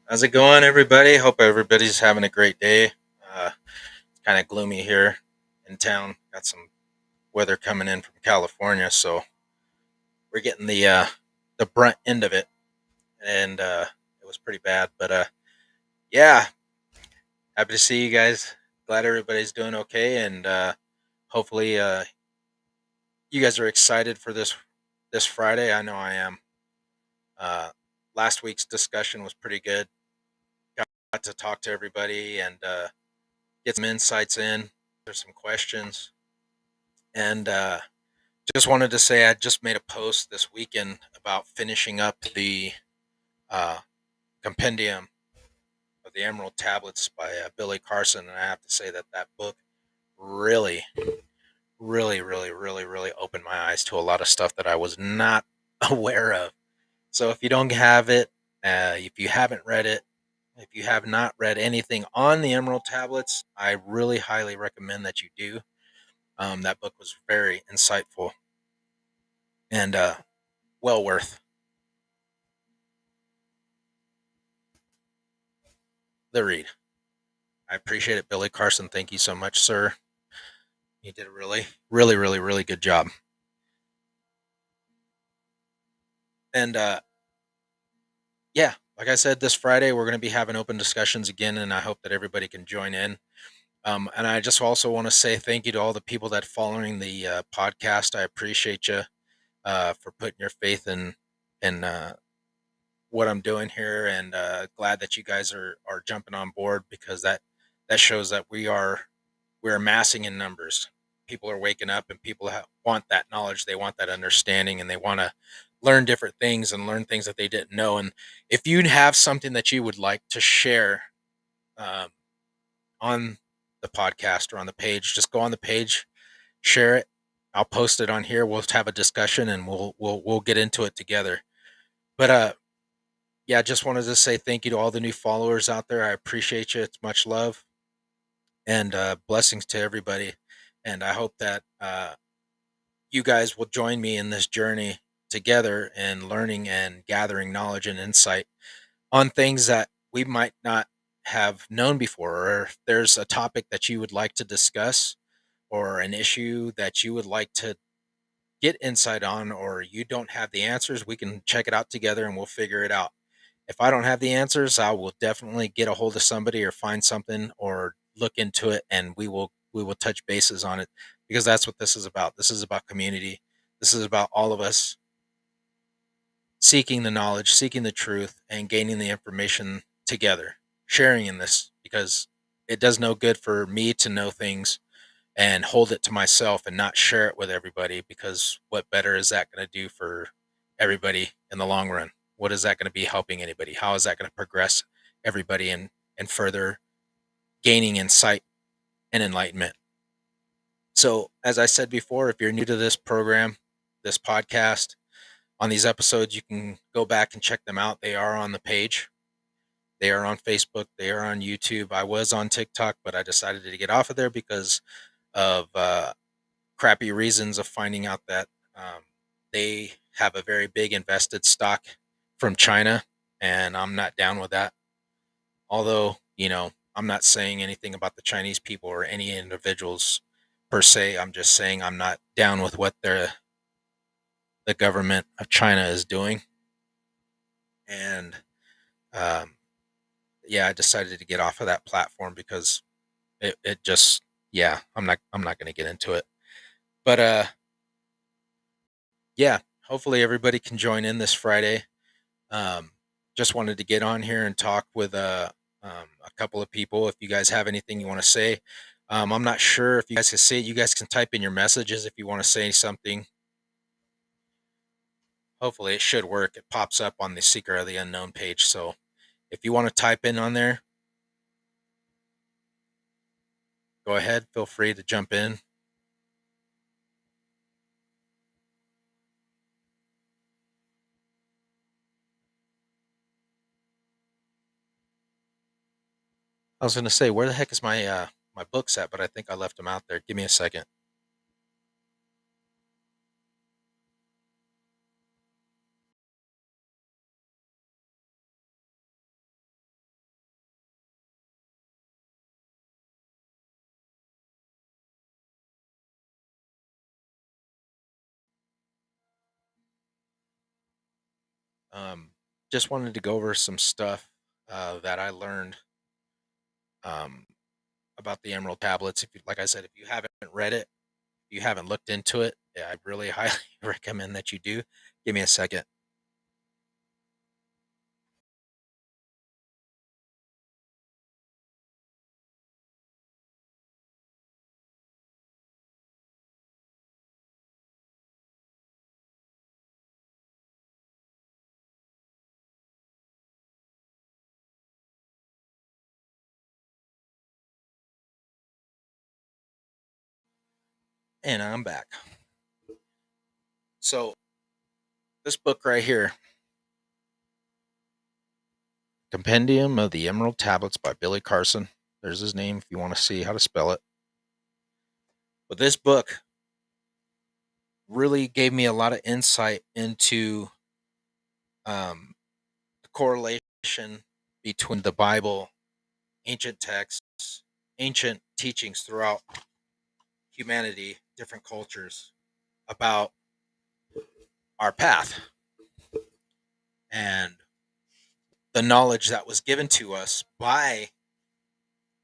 How's it going, everybody? Hope everybody's having a great day. It's kind of gloomy here in town. Got some weather coming in from California, so we're getting the brunt end of it, and it was pretty bad. But yeah, happy to see you guys. Glad everybody's doing okay, and hopefully you guys are excited for this Friday. I know I am. Uh, Last week's discussion was pretty good. Got to talk to everybody and get some insights in. There's some questions. And just wanted to say I just made a post this weekend about finishing up the uh, compendium of the Emerald Tablets by Billy Carson. And I have to say that that book really, really opened my eyes to a lot of stuff that I was not aware of. So if you don't have it, if you haven't read it, if you have not read anything on the Emerald Tablets, I really highly recommend that you do. That book was very insightful and well worth the read. I appreciate it, Billy Carson. Thank you so much, sir. You did a really good job. And yeah, like I said, this Friday we're going to be having open discussions again, and I hope that everybody can join in. And I just also want to say thank you to all the people that following the podcast. I appreciate you for putting your faith in what I'm doing here, and glad that you guys are jumping on board because that shows that we're amassing in numbers. People are waking up, and people want that knowledge. They want that understanding, and they want to learn different things and learn things that they didn't know. And if you have something that you would like to share um, on the podcast or on the page, just go on the page, share it. I'll post it on here. We'll have a discussion, and we'll get into it together. But yeah, just wanted to say thank you to all the new followers out there. I appreciate you. It's much love and blessings to everybody. And I hope that you guys will join me in this journey together and learning and gathering knowledge and insight on things that we might not have known before. Or if there's a topic that you would like to discuss or an issue that you would like to get insight on, or you don't have the answers, we can check it out together and we'll figure it out. If I don't have the answers, I will definitely get a hold of somebody or find something or look into it, and we will touch bases on it because that's what this is about. This is about community. This is about all of us seeking the knowledge, seeking the truth, and gaining the information together, sharing in this because it does no good for me to know things and hold it to myself and not share it with everybody because what better is that going to do for everybody in the long run? What is that going to be helping anybody? How is that going to progress everybody and further gaining insight and enlightenment? So, as I said before, if you're new to this program, this podcast, on these episodes, you can go back and check them out. They are on the page. They are on Facebook. They are on YouTube. I was on TikTok, but I decided to get off of there because of crappy reasons of finding out that they have a very big invested stock from China, and I'm not down with that. Although, I'm not saying anything about the Chinese people or any individuals per se. I'm just saying I'm not down with what the government of China is doing. And um, yeah, I decided to get off of that platform because it just yeah, I'm not going to get into it. But yeah, hopefully everybody can join in this Friday. Um, just wanted to get on here and talk with a couple of people. If you guys have anything you want to say, I'm not sure if you guys can say it. You guys can type in your messages if you want to say something. Hopefully, it should work. It pops up on the Seeker of the Unknown page. So if you want to type in on there, go ahead. Feel free to jump in. I was going to say, where the heck is my books at? But I think I left them out there. Give me a second. Um, just wanted to go over some stuff that I learned um, about the Emerald Tablets. If you, like I said, if you haven't read it, if you haven't looked into it, yeah, I really highly recommend that you do. Give me a second. And I'm back. So this book right here, Compendium of the Emerald Tablets by Billy Carson. There's his name if you want to see how to spell it. But this book really gave me a lot of insight into um, the correlation between the Bible, ancient texts, ancient teachings throughout humanity, different cultures about our path and the knowledge that was given to us by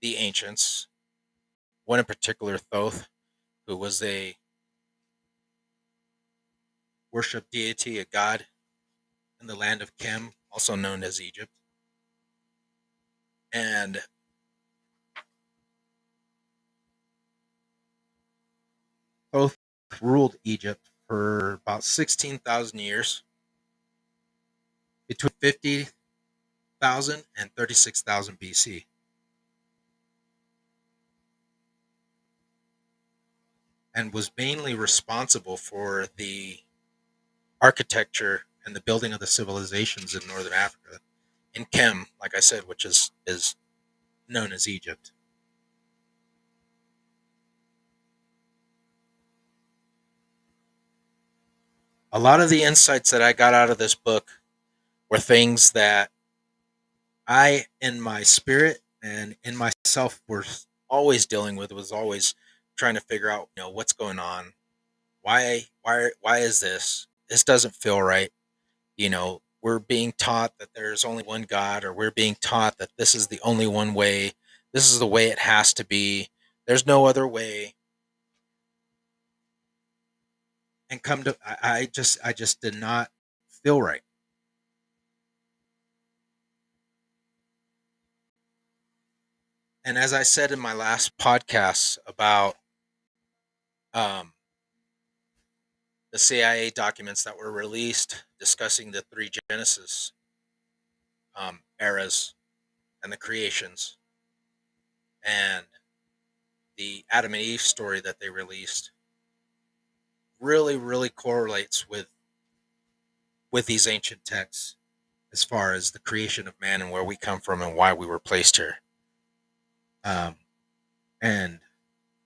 the ancients. One in particular, Thoth, who was a worship deity, a god in the land of Chem, also known as Egypt. And Thoth ruled Egypt for about 16,000 years, between 50,000 and 36,000 BC. And was mainly responsible for the architecture and the building of the civilizations in northern Africa, in Chem, like I said, which is known as Egypt. A lot of the insights that I got out of this book were things that I, in my spirit and in myself, were always dealing with. Was always trying to figure out, what's going on. Why is this? This doesn't feel right. We're being taught that there's only one God, or we're being taught that this is the only one way. This is the way it has to be. There's no other way. And I just did not feel right. And as I said in my last podcast about um, the CIA documents that were released discussing the three Genesis eras and the creations, and the Adam and Eve story that they released, really, really correlates with these ancient texts as far as the creation of man and where we come from and why we were placed here, um, and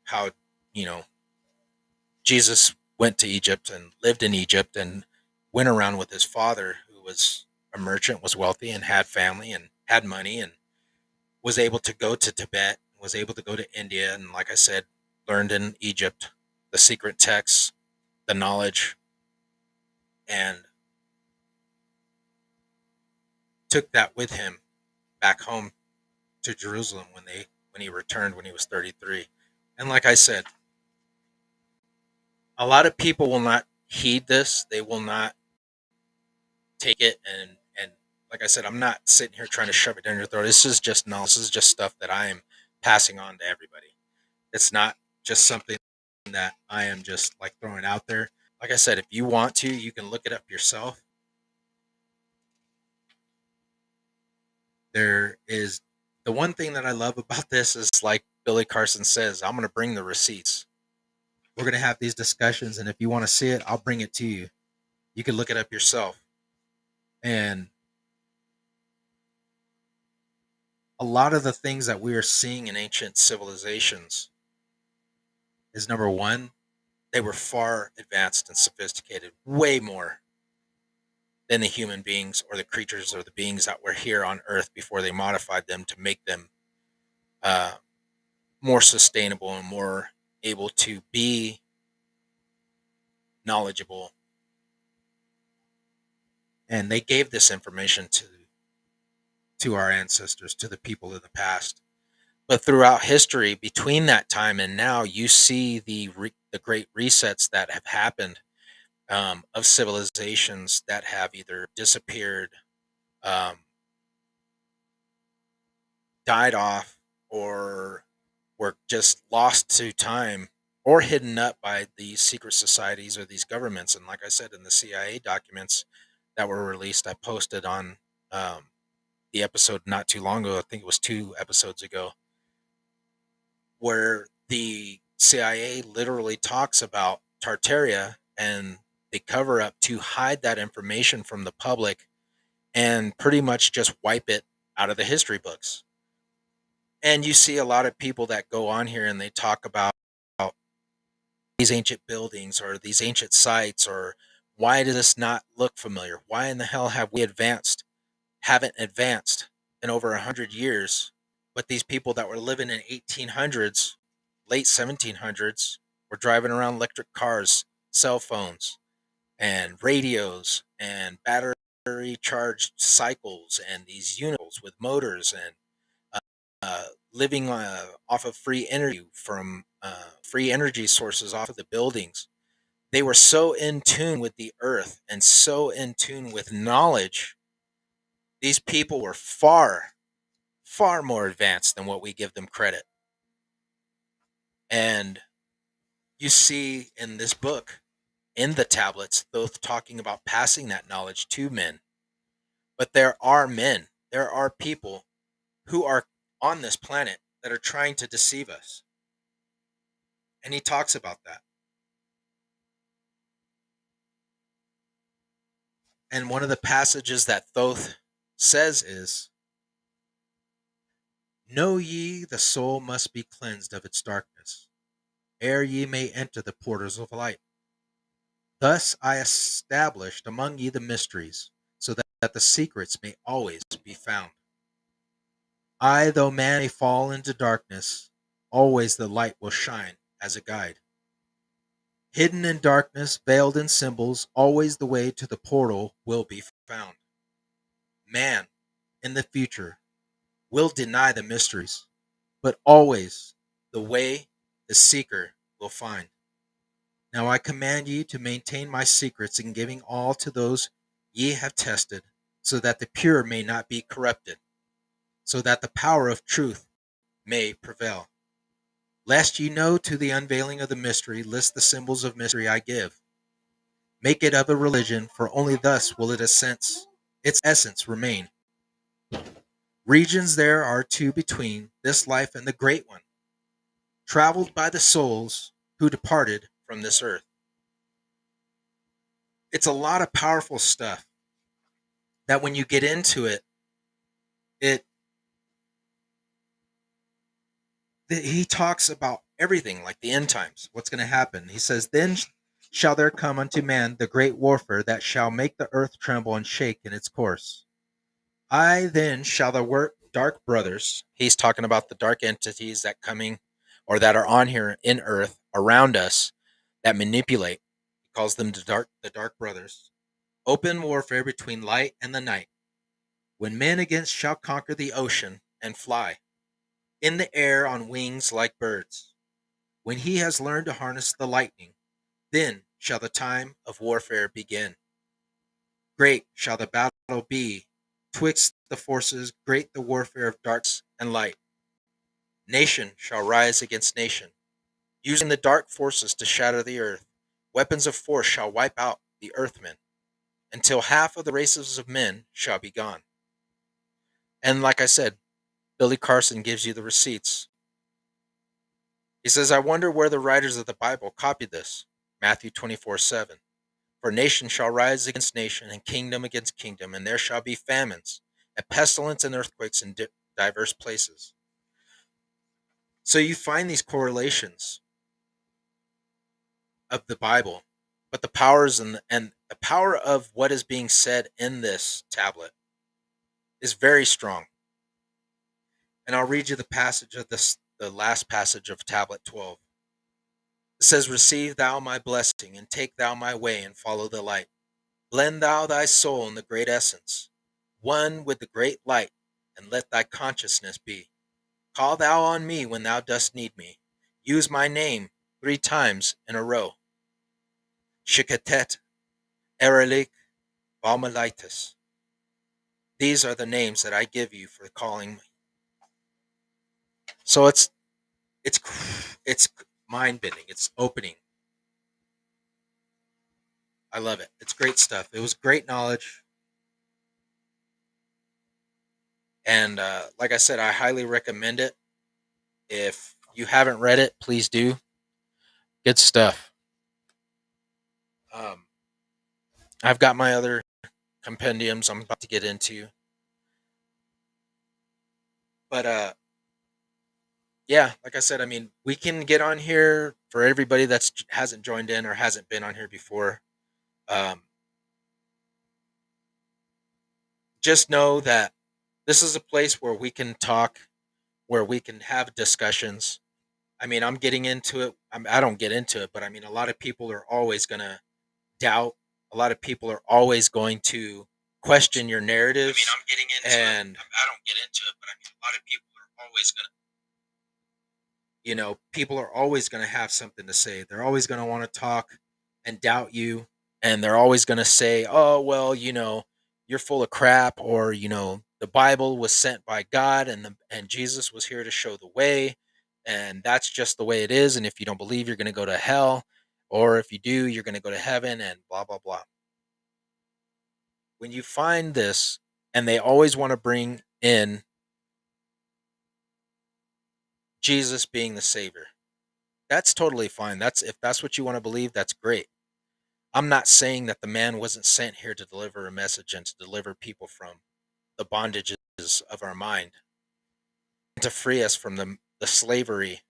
how you know Jesus went to Egypt and lived in Egypt and went around with his father, who was a merchant, was wealthy, and had family and had money, and was able to go to Tibet, was able to go to India, and like I said, learned in Egypt the secret texts, the knowledge, and took that with him back home to Jerusalem when he returned when he was 33. And like I said, a lot of people will not heed this. They will not take it, and like I said, I'm not sitting here trying to shove it down your throat. This is just knowledge. This is just stuff that I am passing on to everybody. It's not just something that I am just like throwing out there. Like I said, if you want to, you can look it up yourself. There is the one thing that I love about this is, like Billy Carson says, I'm going to bring the receipts. We're going to have these discussions, and if you want to see it, I'll bring it to you. You can look it up yourself. And a lot of the things that we are seeing in ancient civilizations is, number one, they were far advanced and sophisticated, way more than the human beings or the creatures or the beings that were here on Earth before they modified them to make them uh, more sustainable and more able to be knowledgeable And they gave this information to our ancestors, to the people of the past. But throughout history, between that time and now, you see the great resets that have happened, of civilizations that have either disappeared, um, died off, or were just lost to time, or hidden up by these secret societies or these governments. And like I said, in the CIA documents that were released, I posted on, um, the episode not too long ago. I think it was 2 episodes ago, where the CIA literally talks about Tartaria and they cover up to hide that information from the public and pretty much just wipe it out of the history books. And you see a lot of people that go on here and they talk about these ancient buildings or these ancient sites, or why does this not look familiar? Why in the hell have we haven't advanced in over 100 years? But these people that were living in 1800s, late 1700s, were driving around electric cars, cell phones, and radios, and battery charged cycles, and these units with motors, and living off of free energy from free energy sources off of the buildings. They were so in tune with the earth and so in tune with knowledge. These people were far, far more advanced than what we give them credit. And you see in this book, in the tablets, both talking about passing that knowledge to men. But there are men, there are people who are on this planet that are trying to deceive us. And he talks about that. And one of the passages that Thoth says is, "Know ye the soul must be cleansed of its darkness, ere ye may enter the portals of light. Thus I established among ye the mysteries, so that the secrets may always be found. I, though man may fall into darkness, always the light will shine as a guide. Hidden in darkness, veiled in symbols, always the way to the portal will be found. Man, in the future, will deny the mysteries, but always the way the seeker will find. Now I command ye to maintain my secrets in giving all to those ye have tested, so that the pure may not be corrupted, so that the power of truth may prevail. Lest ye know to the unveiling of the mystery, list the symbols of mystery I give. Make it of a religion, for only thus will its essence remain. Regions there are two between this life and the great one, traveled by the souls who departed from this earth." It's a lot of powerful stuff that when you get into it, it he talks about everything, like the end times, what's going to happen. He says, "Then shall there come unto man the great warfare that shall make the earth tremble and shake in its course. I then shall the dark brothers," he's talking about the dark entities that coming or that are on here in earth around us that manipulate. He calls them the dark brothers. "Open warfare between light and the night, when men against shall conquer the ocean and fly in the air on wings like birds. When he has learned to harness the lightning, then shall the time of warfare begin. Great shall the battle be twixt the forces, great the warfare of darks and light. Nation shall rise against nation, using the dark forces to shatter the earth. Weapons of force shall wipe out the earthmen, until half of the races of men shall be gone." And like I said, Billy Carson gives you the receipts. He says, "I wonder where the writers of the Bible copied this." Matthew 24:7. "For nation shall rise against nation, and kingdom against kingdom, and there shall be famines, and pestilence and earthquakes in diverse places." So you find these correlations of the Bible, but the powers and the power of what is being said in this tablet is very strong. And I'll read you the passage of this, the last passage of tablet 12. It says, "Receive thou my blessing, and take thou my way, and follow the light. Blend thou thy soul in the great essence, one with the great light, and let thy consciousness be. Call thou on me when thou dost need me. Use my name 3 times in a row. Shikatet, Erelik, Balmalitis. These are the names that I give you for calling me. So it's it's mind bending. It's opening. I love it. It's great stuff. It was great knowledge, and like I said, I highly recommend it. If you haven't read it, please do. Good stuff. Um, I've got my other compendiums I'm about to get into, but yeah, like I said, I mean, we can get on here for everybody that's hasn't joined in or hasn't been on here before. Um, just know that this is a place where we can talk, where we can have discussions. I mean, I'm getting into it. I don't get into it, but I mean, a lot of people are always going to doubt. A lot of people are always going to question your narratives. I mean, I'm getting into it. I don't get into it, but I mean, a lot of people are always going to, people are always going to have something to say. They're always going to want to talk and doubt you. And they're always going to say, oh, well, you're full of crap, or, the Bible was sent by God, and Jesus was here to show the way. And that's just the way it is. And if you don't believe, you're going to go to hell. Or if you do, you're going to go to heaven, and blah, blah, blah. When you find this, and they always want to bring in Jesus being the savior, that's totally fine. If that's what you want to believe, that's great. I'm not saying that the man wasn't sent here to deliver a message and to deliver people from the bondages of our mind, and to free us from the slavery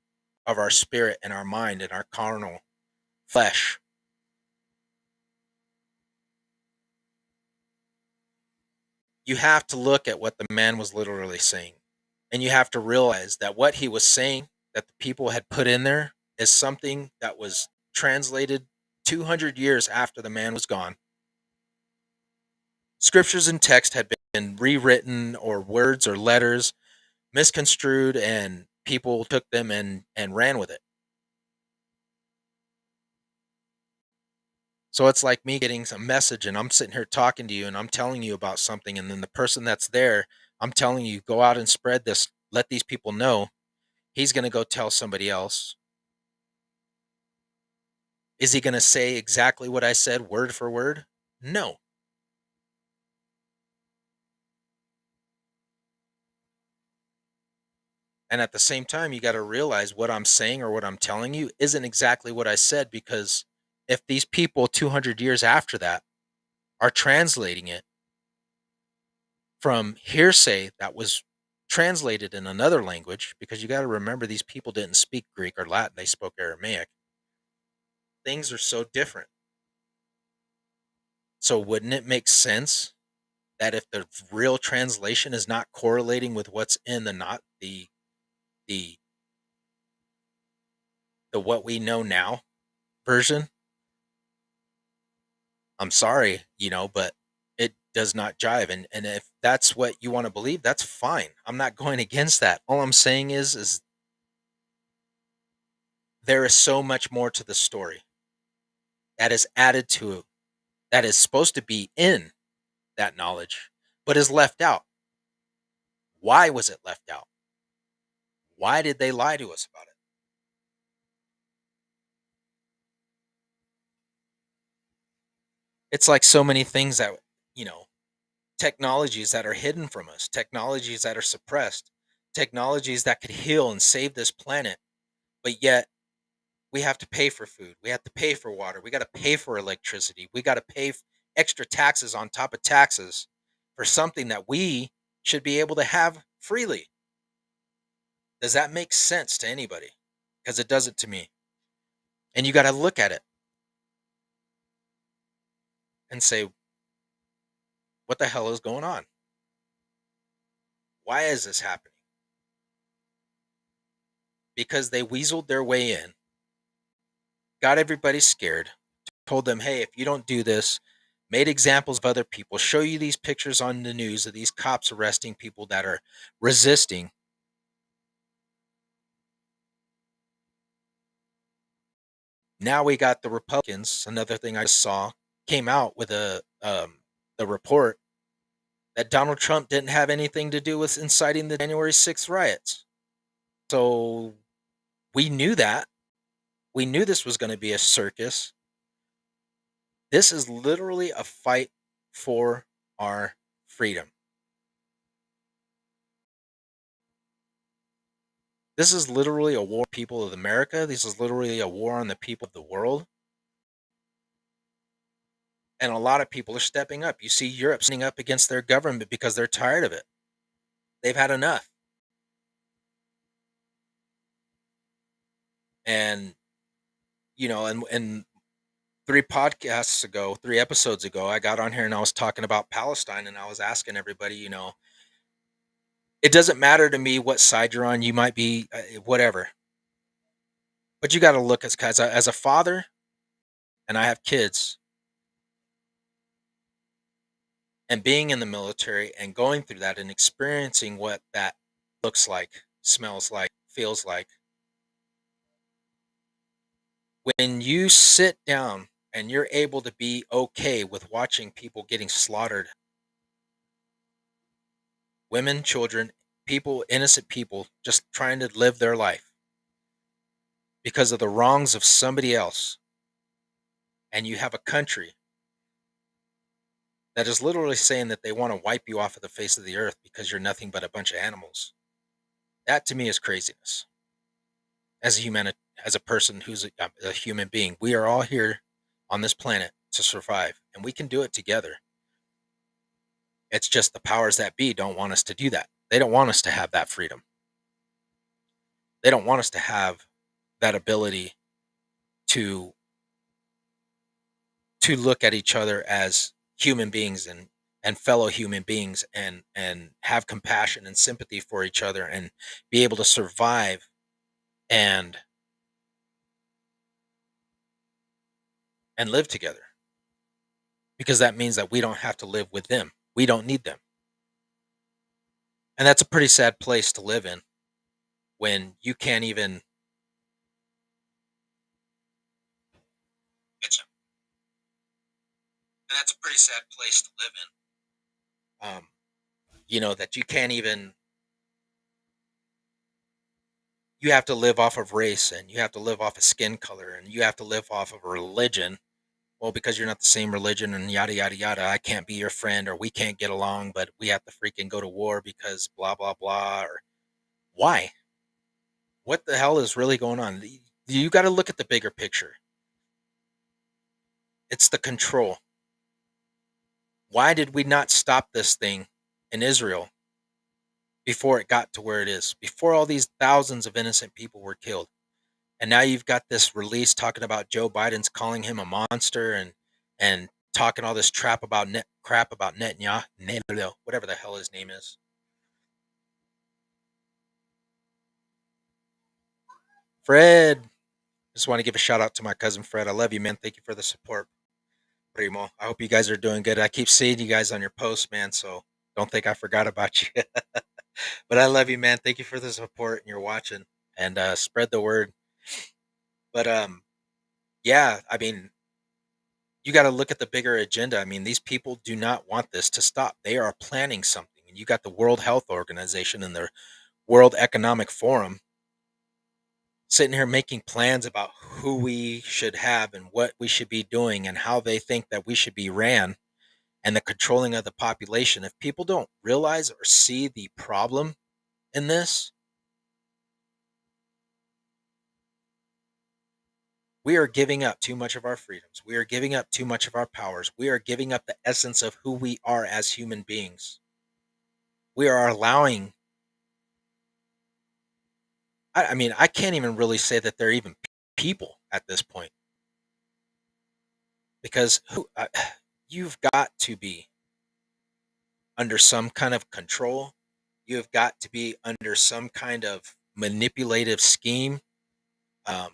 of our spirit and our mind and our carnal flesh. You have to look at what the man was literally saying. And you have to realize that what he was saying, that the people had put in there, is something that was translated 200 years after the man was gone. Scriptures and text had been rewritten, or words or letters misconstrued, and people took them and ran with it. So it's like me getting some message, and I'm sitting here talking to you, and I'm telling you about something, and then the person that's there, I'm telling you, go out and spread this, let these people know. He's going to go tell somebody else. Is he going to say exactly what I said word for word? No. And at the same time, you got to realize what I'm saying or what I'm telling you isn't exactly what I said, because if these people 200 years after that are translating it from hearsay that was translated in another language, because you got to remember, these people didn't speak Greek or Latin, they spoke Aramaic. Things are so different. So wouldn't it make sense that if the real translation is not correlating with what's in the not the the what we know now version, I'm sorry, but it does not jive. And if that's what you want to believe, that's fine. I'm not going against that. All I'm saying is there is so much more to the story that is added to, that is supposed to be in that knowledge, but is left out. Why was it left out? Why did they lie to us about it? It's like so many things that, you know, technologies that are hidden from us, technologies that are suppressed, technologies that could heal and save this planet, but yet we have to pay for food. We have to pay for water. We got to pay for electricity. We got to pay extra taxes on top of taxes for something that we should be able to have freely. Does that make sense to anybody? Because it doesn't to me. And you got to look at it and say, what the hell is going on? Why is this happening? Because they weaseled their way in, got everybody scared, told them, hey, if you don't do this, made examples of other people, show you these pictures on the news of these cops arresting people that are resisting. Now we got the Republicans. Another thing I saw came out with the report that Donald Trump didn't have anything to do with inciting the January 6th riots. So we knew that. We knew this was going to be a circus. This is literally a fight for our freedom. This is literally a war on the people of America. This is literally a war on the people of the world. And a lot of people are stepping up. You see Europe standing up against their government because they're tired of it. They've had enough. And and 3 episodes ago, I got on here and I was talking about Palestine, and I was asking everybody, it doesn't matter to me what side you're on. You might be whatever, but you got to look as a father, and I have kids, and being in the military and going through that and experiencing what that looks like, smells like, feels like. When you sit down and you're able to be okay with watching people getting slaughtered, women, children, people, innocent people, just trying to live their life because of the wrongs of somebody else, and you have a country that is literally saying that they want to wipe you off of the face of the earth because you're nothing but a bunch of animals. That to me is craziness. As a human, as a person who's a human being, we are all here on this planet to survive, and we can do it together. It's just the powers that be don't want us to do that. They don't want us to have that freedom. They don't want us to have that ability to look at each other as human beings and fellow human beings, and have compassion and sympathy for each other, and be able to survive and live together, because that means that we don't have to live with them. We don't need them. And that's a pretty sad place to live in, when you can't even it's that's a pretty sad place to live in. That you can't even, you have to live off of race, and you have to live off of skin color, and you have to live off of religion. Well, because you're not the same religion, and yada yada yada, I can't be your friend, or we can't get along, but we have to freaking go to war because blah blah blah. Or why? What the hell is really going on? You got to look at the bigger picture. It's the control. Why did we not stop this thing in Israel before it got to where it is? Before all these thousands of innocent people were killed. And now you've got this release talking about Joe Biden's calling him a monster, and talking all this crap about Netanyahu, whatever the hell his name is. Fred. Just want to give a shout out to my cousin Fred. I love you, man. Thank you for the support, Primo. I hope you guys are doing good. I keep seeing you guys on your posts, man. So don't think I forgot about you. But I love you, man. Thank you for the support, and you're watching, and spread the word. But yeah, I mean, you got to look at the bigger agenda. I mean, these people do not want this to stop. They are planning something. And you got the World Health Organization and the World Economic Forum sitting here making plans about who we should have and what we should be doing and how they think that we should be ran, and the controlling of the population. If people don't realize or see the problem in this, we are giving up too much of our freedoms. We are giving up too much of our powers. We are giving up the essence of who we are as human beings. We are allowing, I mean, I can't even really say that they're even people at this point, because you've got to be under some kind of control. You've got to be under some kind of manipulative scheme, um,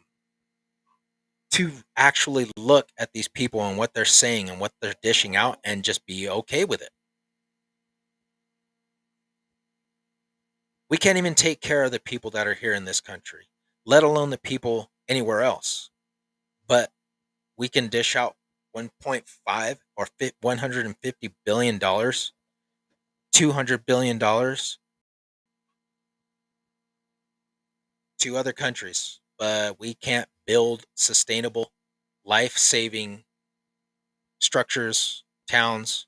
to actually look at these people and what they're saying and what they're dishing out and just be okay with it. We can't even take care of the people that are here in this country, let alone the people anywhere else. But we can dish out 1.5 or 150 billion dollars, 200 billion dollars to other countries, but we can't build sustainable, life-saving structures, towns,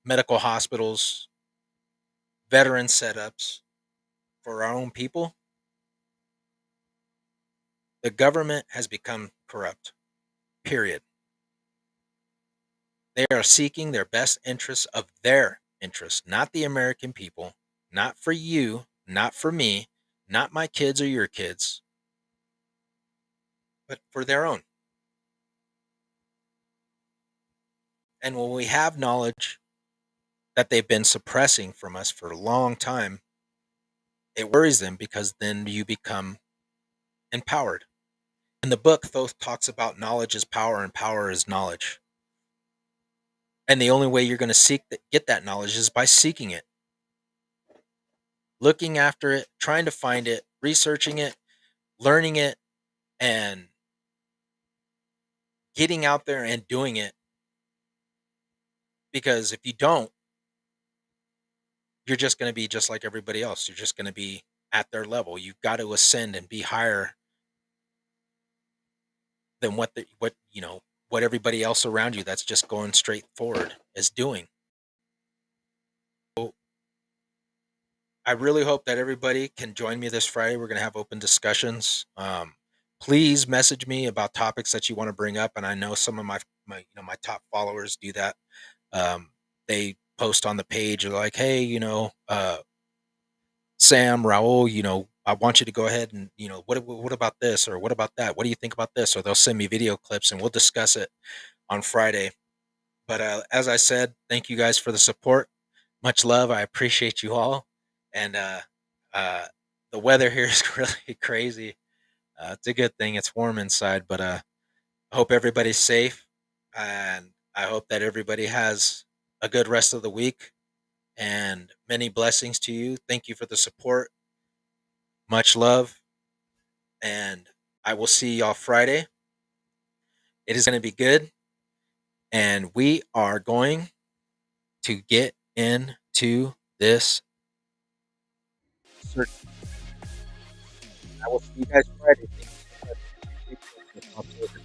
medical hospitals, veteran setups for our own people. The government has become corrupt. Period. They are seeking their best interests of their interests, not the American people, not for you, not for me, not my kids or your kids, but for their own. And when we have knowledge that they've been suppressing from us for a long time, it worries them because then you become empowered. In the book, Thoth talks about knowledge is power and power is knowledge. And the only way you're going to get that knowledge is by seeking it, looking after it, trying to find it, researching it, learning it, and getting out there and doing it. Because if you don't, you're just going to be just like everybody else. You're just going to be at their level. You've got to ascend and be higher than what everybody else around you that's just going straight forward is doing. So I really hope that everybody can join me this Friday. We're going to have open discussions. Please message me about topics that you want to bring up, and I know some of my top followers do that. They post on the page like, "Hey, Sam, Raul, I want you to go ahead and what about this or what about that? What do you think about this?" Or they'll send me video clips and we'll discuss it on Friday. But as I said, thank you guys for the support. Much love. I appreciate you all. And uh, the weather here is really crazy. It's a good thing it's warm inside, but I hope everybody's safe, and I hope that everybody has a good rest of the week and many blessings to you. Thank you for the support. Much love, and I will see y'all Friday. It is going to be good, and we are going to get into this. Search. I will see you guys Friday. Thank you so much.